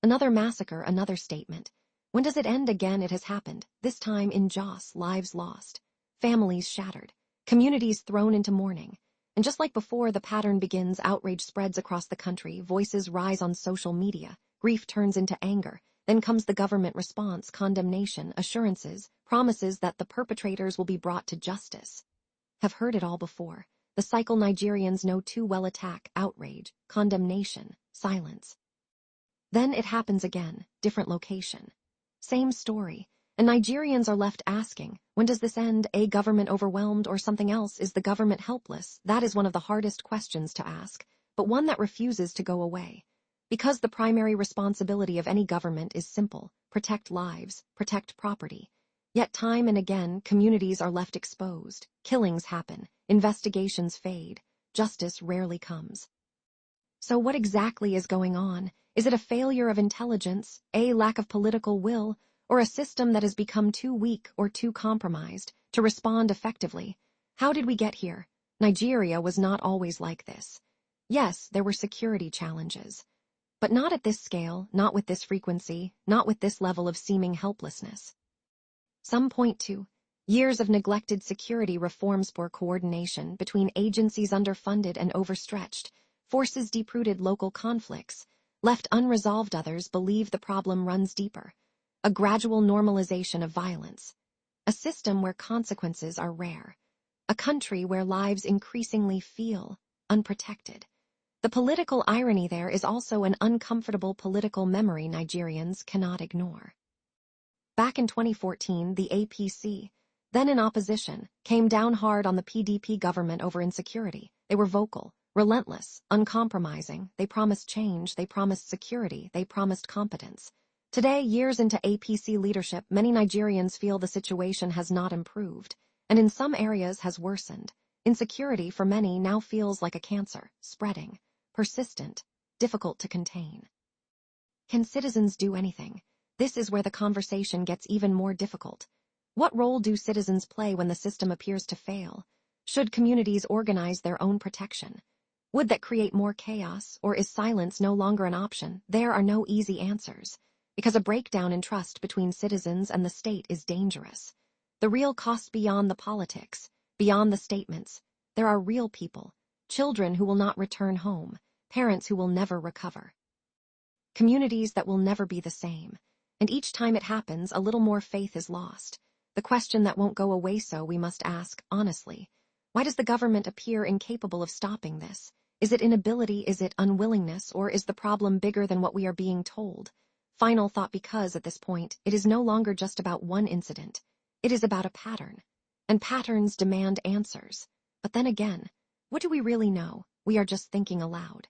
Another massacre, another statement. When does it end again? It has happened, this time in Jos, lives lost, families shattered, communities thrown into mourning. And just like before, the pattern begins, outrage spreads across the country, voices rise on social media, grief turns into anger, then comes the government response, condemnation, assurances, promises that the perpetrators will be brought to justice. Have heard it all before. The cycle Nigerians know too well: attack, outrage, condemnation, silence. Then it happens again, different location. Same story, and Nigerians are left asking, when does this end? A government overwhelmed or something else? Is the government helpless? That is one of the hardest questions to ask, but one that refuses to go away. Because the primary responsibility of any government is simple: protect lives, protect property. Yet time and again, communities are left exposed, killings happen, investigations fade, justice rarely comes. So what exactly is going on? Is it a failure of intelligence, a lack of political will, or a system that has become too weak or too compromised to respond effectively? How did we get here? Nigeria was not always like this. Yes, there were security challenges, but not at this scale, not with this frequency, not with this level of seeming helplessness. Some point to years of neglected security reforms, poor coordination between agencies underfunded and overstretched, forces deep-rooted local conflicts, left unresolved. Others believe the problem runs deeper. A gradual normalization of violence. A system where consequences are rare. A country where lives increasingly feel unprotected. The political irony there is also an uncomfortable political memory Nigerians cannot ignore. Back in 2014, the APC, then in opposition, came down hard on the PDP government over insecurity. They were vocal, relentless, uncompromising. They promised change, they promised security, they promised competence. Today, years into APC leadership, many Nigerians feel the situation has not improved, and in some areas has worsened. Insecurity for many now feels like a cancer, spreading, persistent, difficult to contain. Can citizens do anything? This is where the conversation gets even more difficult. What role do citizens play when the system appears to fail? Should communities organize their own protection? Would that create more chaos, or is silence no longer an option? There are no easy answers, because a breakdown in trust between citizens and the state is dangerous. The real cost beyond the politics, beyond the statements, there are real people, children who will not return home, parents who will never recover. Communities that will never be the same. And each time it happens, a little more faith is lost. The question that won't go away, so we must ask, honestly, why does the government appear incapable of stopping this? Is it inability, is it unwillingness, or is the problem bigger than what we are being told? Final thought: because at this point, it is no longer just about one incident. It is about a pattern. And patterns demand answers. But then again, what do we really know? We are just thinking aloud.